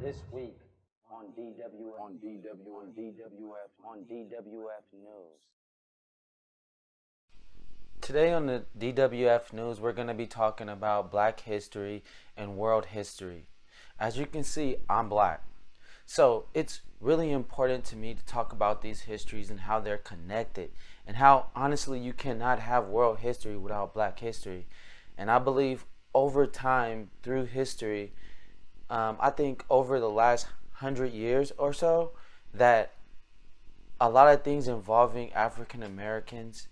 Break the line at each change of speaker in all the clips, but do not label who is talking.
This week on DWF News. Today on the DWF News, we're going to be talking about Black history and world history. As you can see, I'm Black. So it's really important to me to talk about these histories and how they're connected, and how honestly you cannot have world history without Black history. And I believe over time, through history, I think over the last 100 years or so, that a lot of things involving African Americans,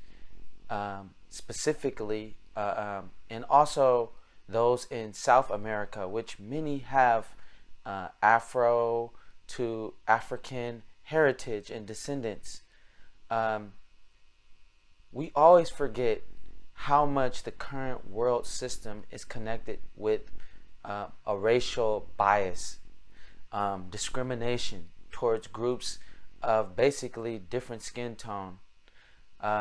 specifically, and also those in South America, which many have Afro to African heritage and descendants. We always forget how much the current world system is connected with a racial bias, discrimination towards groups of basically different skin tone.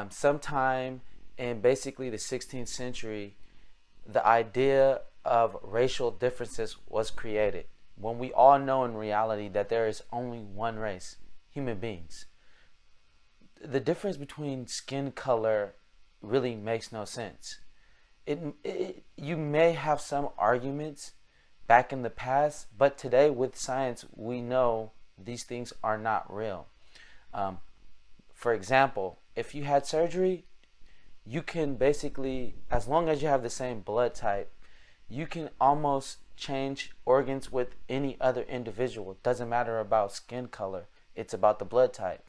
Sometime in basically the 16th century, the idea of racial differences was created, when we all know in reality that there is only one race, human beings. The difference between skin color really makes no sense. You may have some arguments back in the past, but today with science, we know these things are not real. For example, if you had surgery, you can basically, as long as you have the same blood type, you can almost change organs with any other individual. It doesn't matter about skin color, it's about the blood type.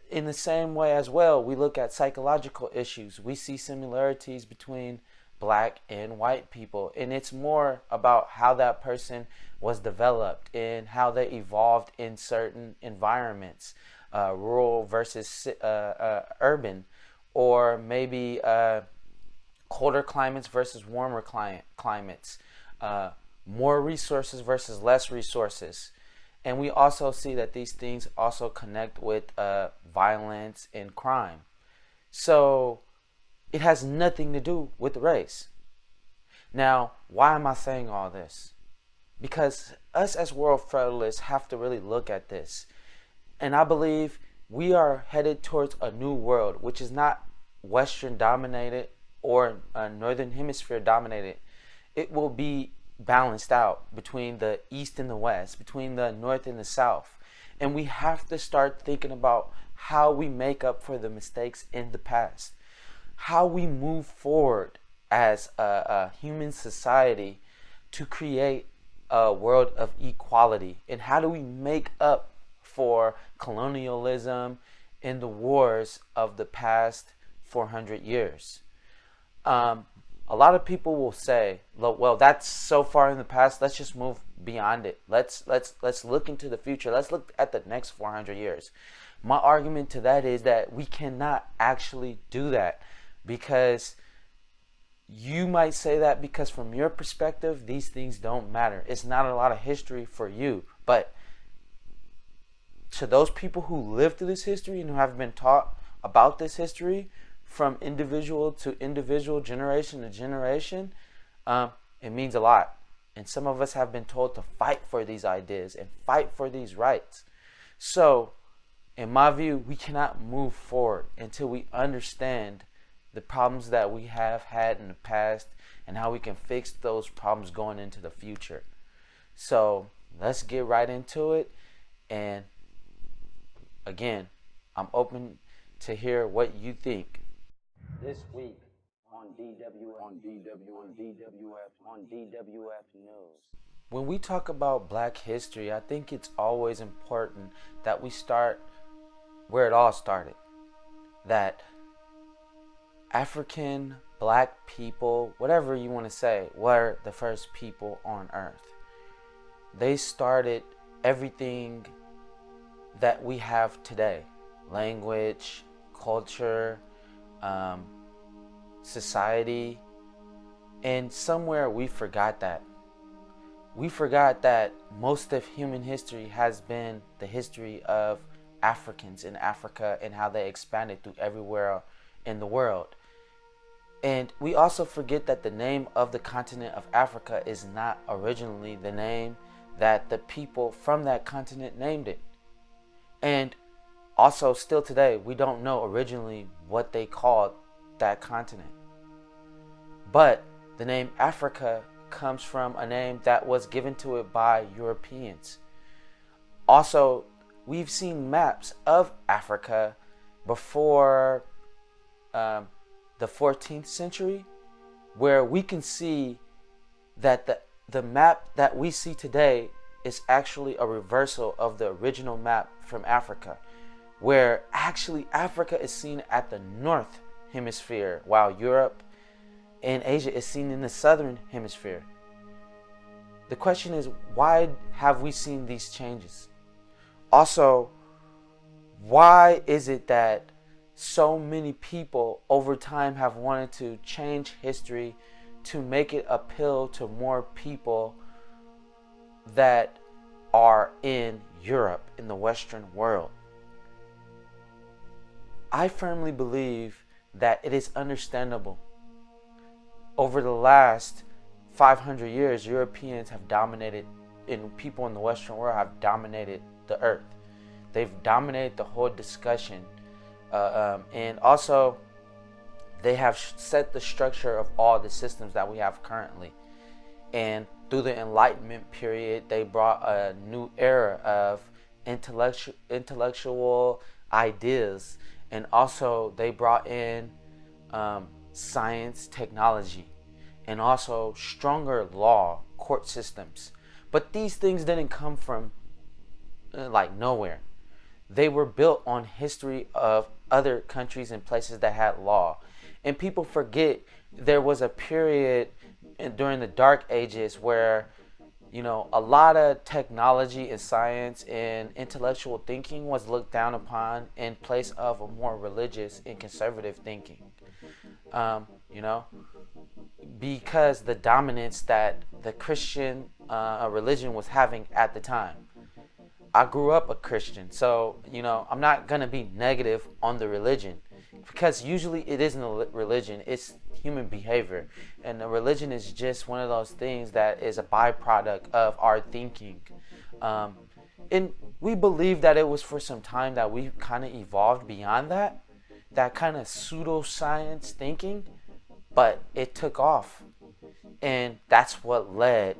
In the same way as well, we look at psychological issues. We see similarities between Black and white people, and it's more about how that person was developed and how they evolved in certain environments, rural versus urban, or maybe colder climates versus warmer climates, more resources versus less resources. And we also see that these things also connect with violence and crime. So it has nothing to do with race. Now, why am I saying all this? Because us as world federalists have to really look at this. And I believe we are headed towards a new world, which is not Western dominated or Northern Hemisphere dominated. It will be balanced out between the East and the West, between the North and the South. And we have to start thinking about how we make up for the mistakes in the past, how we move forward as a human society to create a world of equality, and how do we make up for colonialism and the wars of the past 400 years. A lot of people will say, well, that's so far in the past, let's just move beyond it. Let's look into the future. Let's look at the next 400 years. My argument to that is that we cannot actually do that, because you might say that because from your perspective, these things don't matter. It's not a lot of history for you. But to those people who lived through this history and who have been taught about this history from individual to individual, generation to generation, it means a lot. And some of us have been told to fight for these ideas and fight for these rights. So, in my view, we cannot move forward until we understand the problems that we have had in the past and how we can fix those problems going into the future. So, let's get right into it. And again, I'm open to hear what you think. This week on DWF News. When we talk about Black history, I think it's always important that we start where it all started. That African Black people, whatever you want to say, were the first people on earth. They started everything that we have today: language, culture, society. And somewhere we forgot that. We forgot that most of human history has been the history of Africans in Africa and how they expanded through everywhere in the world. And we also forget that the name of the continent of Africa is not originally the name that the people from that continent named it. And also, still today, we don't know originally what they called that continent. But the name Africa comes from a name that was given to it by Europeans. Also, we've seen maps of Africa before the 14th century, where we can see that the map that we see today is actually a reversal of the original map from Africa, where actually Africa is seen at the north hemisphere, while Europe and Asia is seen in the southern hemisphere. The question is, why have we seen these changes? Also, why is it that so many people over time have wanted to change history to make it appeal to more people that are in Europe, in the Western world? I firmly believe that it is understandable. Over the last 500 years, Europeans have dominated, and people in the Western world have dominated the earth. They've dominated the whole discussion. And also, they have set the structure of all the systems that we have currently. And through the Enlightenment period, they brought a new era of intellectual ideas. And also, they brought in science, technology, and also stronger law, court systems. But these things didn't come from nowhere. They were built on history of other countries and places that had law. And people forget there was a period during the Dark Ages where, a lot of technology and science and intellectual thinking was looked down upon in place of a more religious and conservative thinking. Because the dominance that the Christian religion was having at the time. I grew up a Christian, so I'm not gonna be negative on the religion, because usually it isn't a religion, it's human behavior, and a religion is just one of those things that is a byproduct of our thinking. And we believe that it was for some time that we kind of evolved beyond that kind of pseudoscience thinking, but it took off, and that's what led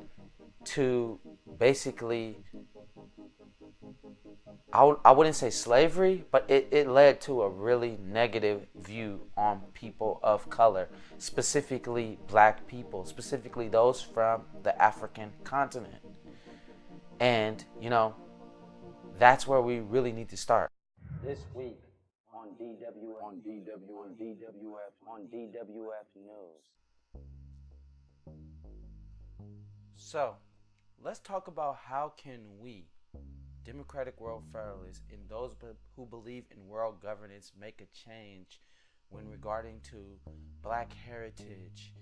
to basically, I wouldn't say slavery, but it led to a really negative view on people of color, specifically black people, specifically those from the African continent. And, that's where we really need to start. This week on DWF News. So, let's talk about how can we, democratic world federalists, and those who believe in world governance, make a change when regarding to black heritage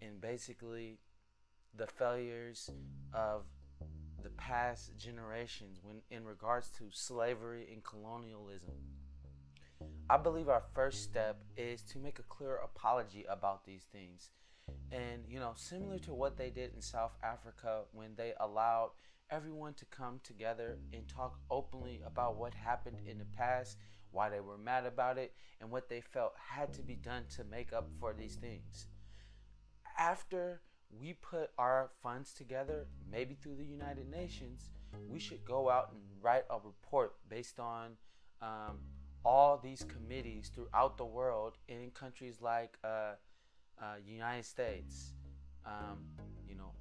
and basically the failures of the past generations when in regards to slavery and colonialism. I believe our first step is to make a clear apology about these things. And, similar to what they did in South Africa when they allowed everyone to come together and talk openly about what happened in the past, why they were mad about it, and what they felt had to be done to make up for these things. After we put our funds together, maybe through the United Nations, we should go out and write a report based on all these committees throughout the world in countries like United States,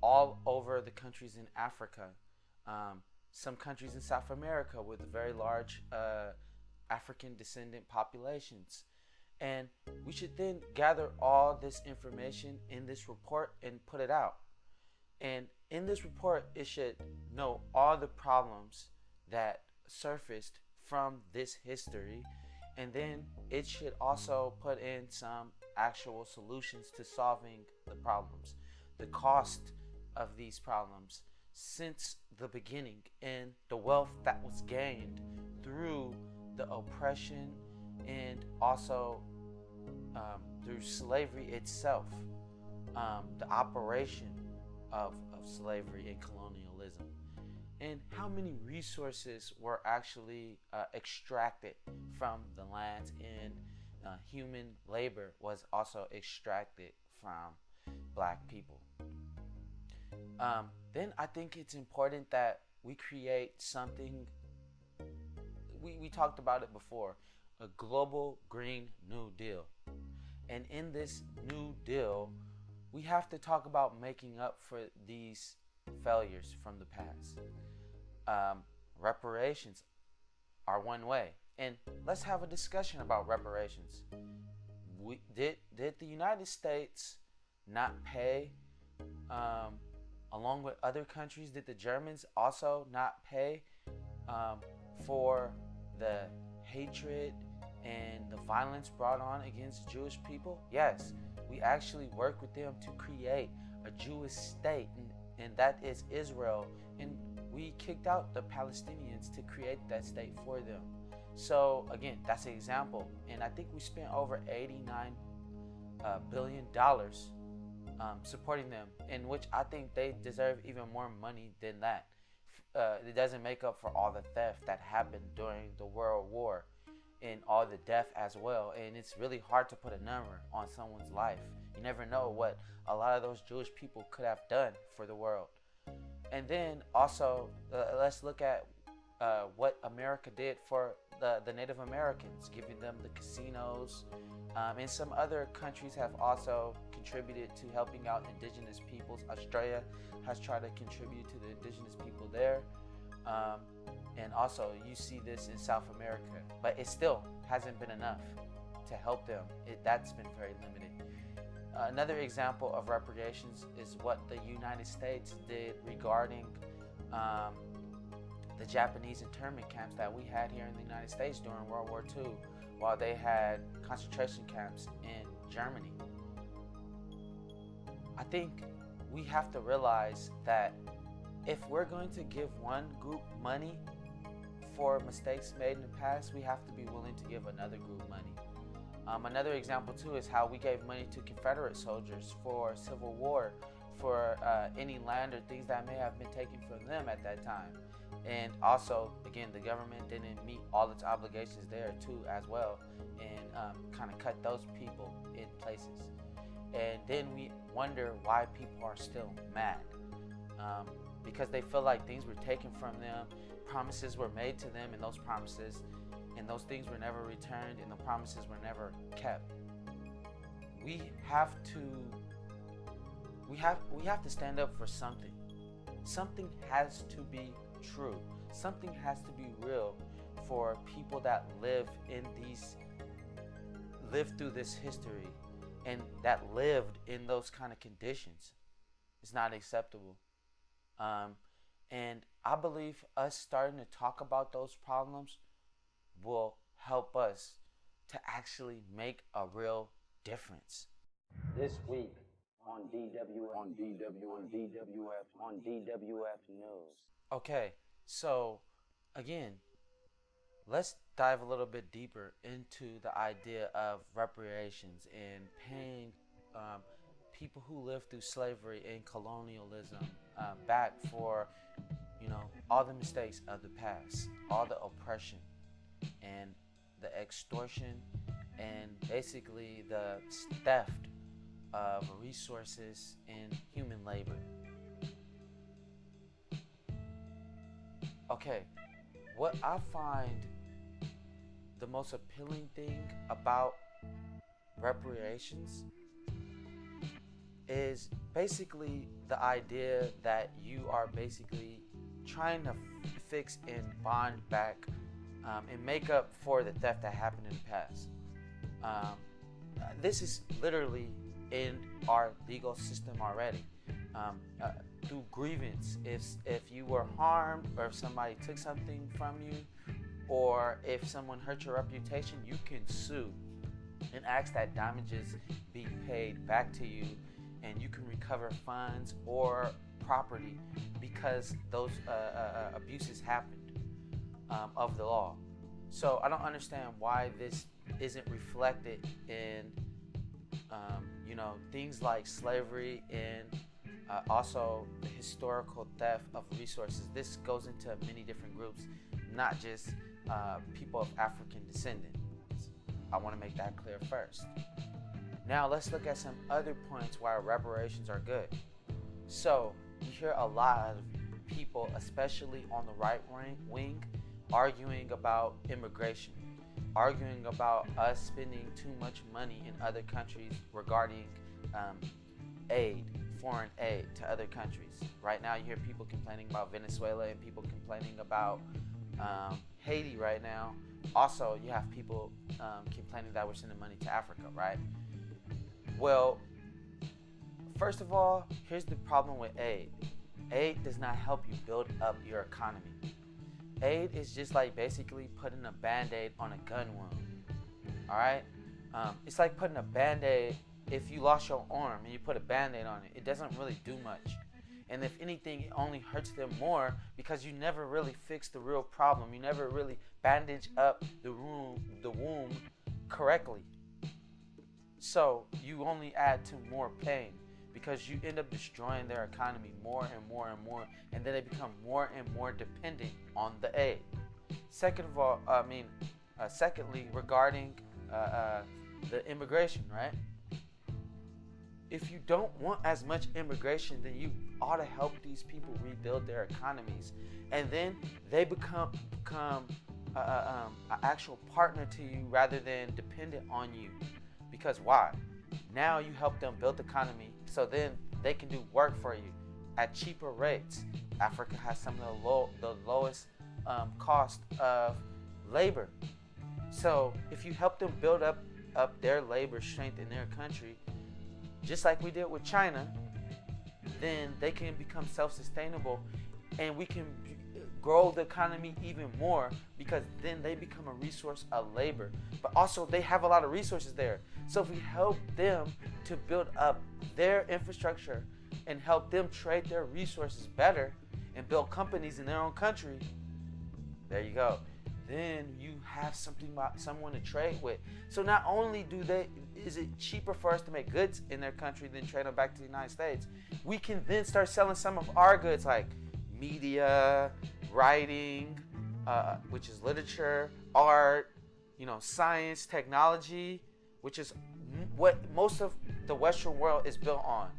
all over the countries in Africa, some countries in South America with very large African descendant populations. And we should then gather all this information in this report and put it out. And in this report, it should know all the problems that surfaced from this history. And then it should also put in some actual solutions to solving the problems, the cost of these problems since the beginning, and the wealth that was gained through the oppression and also through slavery itself, the operation of slavery and colonialism. and how many resources were actually extracted from the lands, and human labor was also extracted from black people. Then I think it's important that we create something. We talked about it before, a global Green New Deal. And in this New Deal, we have to talk about making up for these failures from the past. Reparations are one way. And let's have a discussion about reparations. Did the United States not pay, along with other countries? Did the Germans also not pay for the hatred and the violence brought on against Jewish people? Yes, we actually worked with them to create a Jewish state, and that is Israel. And we kicked out the Palestinians to create that state for them. So again, that's an example. And I think we spent over $89 billion supporting them, in which I think they deserve even more money than that. It doesn't make up for all the theft that happened during the World War and all the death as well. And it's really hard to put a number on someone's life. You never know what a lot of those Jewish people could have done for the world. And then also, let's look at what America did for the Native Americans, giving them the casinos. And some other countries have also contributed to helping out indigenous peoples. Australia has tried to contribute to the indigenous people there. And also you see this in South America, but it still hasn't been enough to help them. That's been very limited. Another example of reparations is what the United States did regarding the Japanese internment camps that we had here in the United States during World War II, while they had concentration camps in Germany. I think we have to realize that if we're going to give one group money for mistakes made in the past, we have to be willing to give another group money. Another example too is how we gave money to Confederate soldiers for Civil War, for any land or things that may have been taken from them at that time. And also, again, the government didn't meet all its obligations there too as well, and kind of cut those people in places. And then we wonder why people are still mad, because they feel like things were taken from them, promises were made to them, and those promises and those things were never returned, and the promises were never kept. We have to stand up for something. Something has to be true. Something has to be real for people that live through this history and that lived in those kind of conditions. It's not acceptable. And I believe us starting to talk about those problems will help us to actually make a real difference.
This week on DWF News.
Okay, so again, let's dive a little bit deeper into the idea of reparations and paying people who lived through slavery and colonialism back for, all the mistakes of the past, all the oppression and the extortion and basically the theft of resources and human labor. Okay, what I find the most appealing thing about reparations is basically the idea that you are basically trying to fix and bond back and make up for the theft that happened in the past. This is literally in our legal system already. Through grievance, if you were harmed, or if somebody took something from you, or if someone hurt your reputation, you can sue and ask that damages be paid back to you, and you can recover funds or property because those abuses happened of the law. So I don't understand why this isn't reflected in things like slavery and Also, the historical theft of resources. This goes into many different groups, not just people of African descendants. I want to make that clear first. Now, let's look at some other points why reparations are good. So, you hear a lot of people, especially on the right wing, arguing about immigration, arguing about us spending too much money in other countries regarding aid, foreign aid to other countries. Right now, you hear people complaining about Venezuela and people complaining about Haiti right now. Also, you have people complaining that we're sending money to Africa, right? Well, first of all, here's the problem with aid. Aid does not help you build up your economy. Aid is just like basically putting a band-aid on a gun wound. All right? It's like putting a band-aid. If you lost your arm and you put a band-aid on it, it doesn't really do much. And if anything, it only hurts them more because you never really fix the real problem. You never really bandage up the wound correctly. So you only add to more pain because you end up destroying their economy more and more and more, and then they become more and more dependent on the aid. Secondly, regarding the immigration, right? If you don't want as much immigration, then you ought to help these people rebuild their economies, and then they become an actual partner to you rather than dependent on you. Because why? Now you help them build the economy, so then they can do work for you at cheaper rates. Africa has some of the lowest cost of labor. So if you help them build up their labor strength in their country, just like we did with China, then they can become self-sustainable, and we can grow the economy even more because then they become a resource of labor. But also they have a lot of resources there. So if we help them to build up their infrastructure and help them trade their resources better and build companies in their own country, there you go. Then you have someone to trade with. So not only is it cheaper for us to make goods in their country than trade them back to the United States, we can then start selling some of our goods like media, writing, which is literature, art, science, technology, which is what most of the Western world is built on.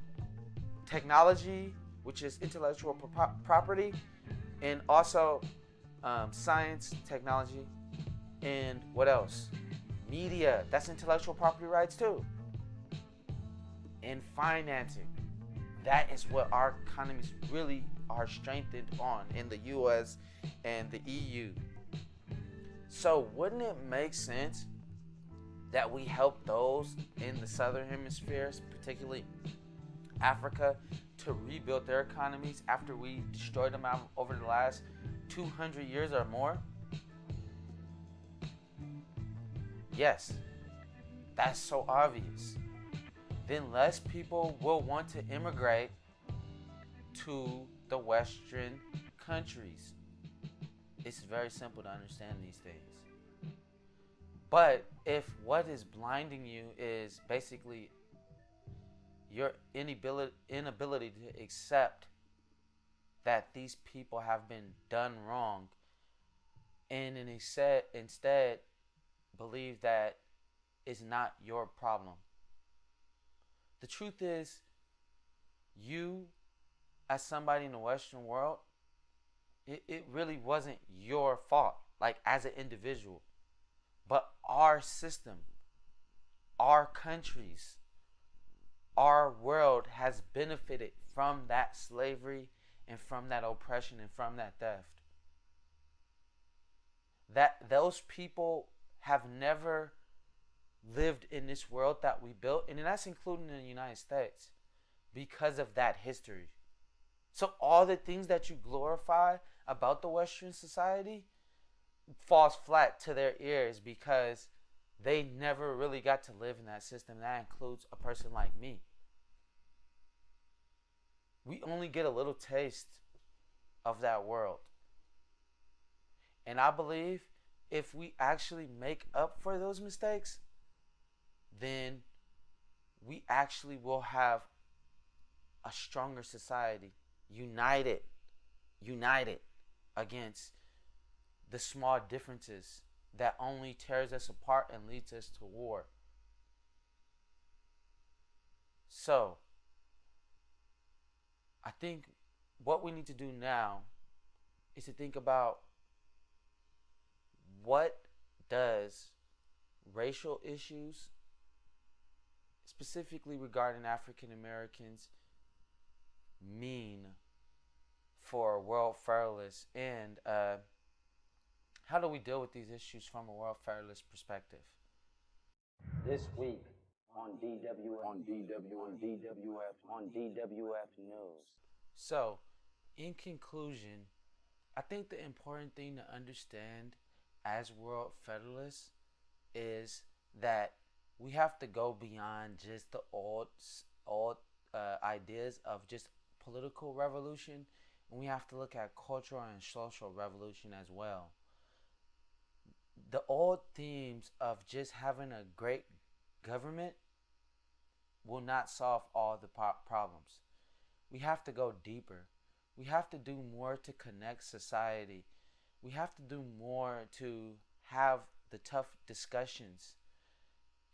Technology, which is intellectual property, and also science, technology, and what else? Media, that's intellectual property rights too. And financing, that is what our economies really are strengthened on in the US and the EU. So wouldn't it make sense that we help those in the southern hemispheres, particularly Africa, to rebuild their economies after we destroyed them out over the last 200 years or more? Yes, that's so obvious. Then less people will want to immigrate to the Western countries. It's very simple to understand these things. But if what is blinding you is basically your inability to accept that these people have been done wrong, and then instead believe that it's not your problem. The truth is, you, as somebody in the Western world, it really wasn't your fault, like as an individual. But our system, our countries, our world has benefited from that slavery and from that oppression and from that theft. That those people have never lived in this world that we built, and that's including in the United States, because of that history. So all the things that you glorify about the Western society falls flat to their ears because they never really got to live in that system. That includes a person like me. We only get a little taste of that world. And I believe if we actually make up for those mistakes, then we actually will have a stronger society, united, united against the small differences that only tears us apart and leads us to war. So, I think what we need to do now is to think about what does racial issues, specifically regarding African Americans, mean for World Federalists, and how do we deal with these issues from a World Federalist perspective?
This week on DWF News.
So, in conclusion, I think the important thing to understand as World Federalists is that we have to go beyond just the old ideas of just political revolution, and we have to look at cultural and social revolution as well. The old themes of just having a great government will not solve all the problems. We have to go deeper. We have to do more to connect society. We have to do more to have the tough discussions.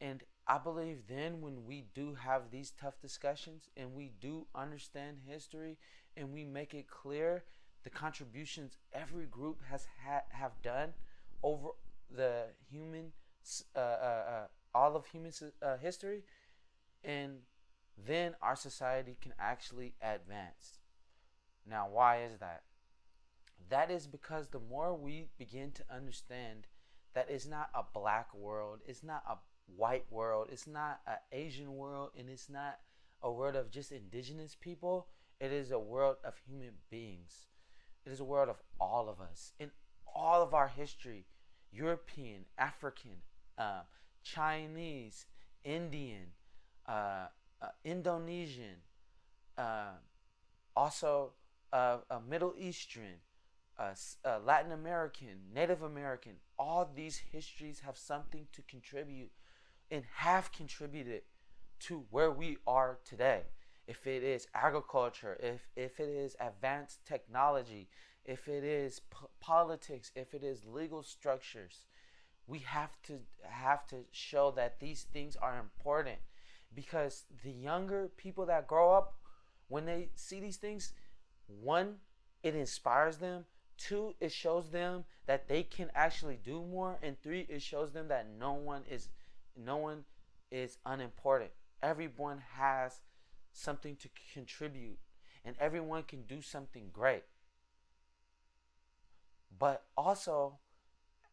And I believe then when we do have these tough discussions and we do understand history and we make it clear the contributions every group have done over the human all of human history, and then our society can actually advance. Now, why is that? That is because the more we begin to understand that it's not a black world, it's not a white world, it's not an Asian world, and it's not a world of just indigenous people, it is a world of human beings. It is a world of all of us. In all of our history, European, African, Chinese, Indian, Indonesian, also Middle Eastern, Latin American, Native American, all these histories have something to contribute and have contributed to where we are today. If it is agriculture, if it is advanced technology, if it is politics, if it is legal structures, we have to show that these things are important, because the younger people that grow up, when they see these things, one, it inspires them. Two, it shows them that they can actually do more. And three, it shows them that no one is unimportant. Everyone has something to contribute, and everyone can do something great. But also,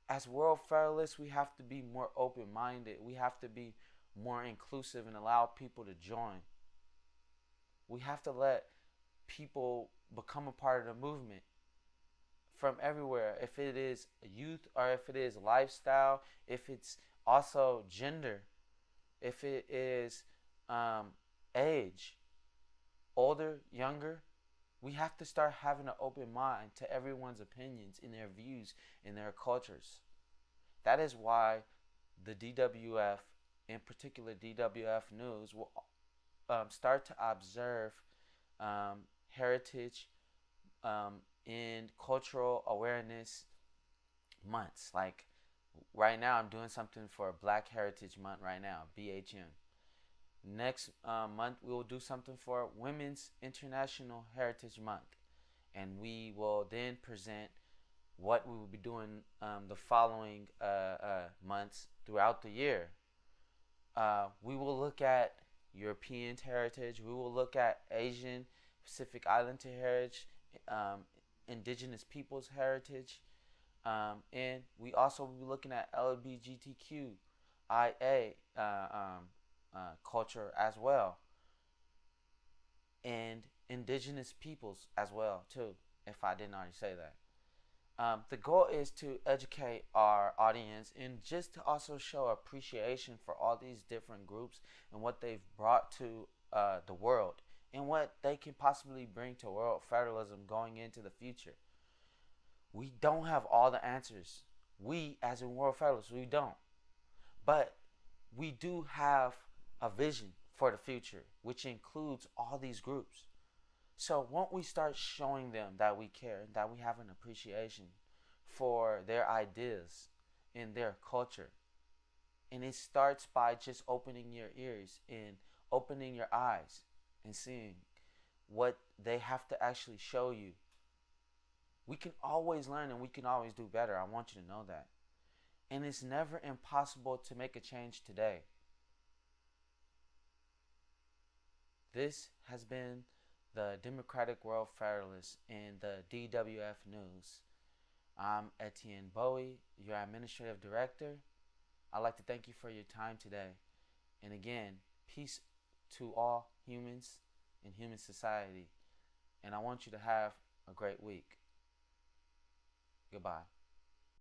as World Federalists, we have to be more open-minded. We have to be more inclusive and allow people to join. We have to let people become a part of the movement from everywhere. If it is youth, or if it is lifestyle, if it's also gender, if it is age, older, younger, we have to start having an open mind to everyone's opinions and their views and their cultures. That is why the DWF, in particular DWF News, will start to observe heritage and cultural awareness months. Like right now, I'm doing something for Black Heritage Month right now, BHM. Next month, we will do something for Women's International Heritage Month. And we will then present what we will be doing the following months throughout the year. We will look at European heritage. We will look at Asian, Pacific Islander heritage, indigenous peoples heritage. And we also will be looking at LGBTQIA culture as well, and indigenous peoples as well too, if I didn't already say that. The goal is to educate our audience and just to also show appreciation for all these different groups and what they've brought to the world and what they can possibly bring to world federalism going into the future. We don't have all the answers. We, as in World Federalists, we don't. But we do have a vision for the future, which includes all these groups. So won't we start showing them that we care and that we have an appreciation for their ideas and their culture? And it starts by just opening your ears and opening your eyes and seeing what they have to actually show you. We can always learn and we can always do better. I want you to know that. And it's never impossible to make a change today. This has been the Democratic World Federalist in the DWF News. I'm Etienne Bowie, your Administrative Director. I'd like to thank you for your time today. And again, peace to all humans in human society. And I want you to have a great week. Goodbye.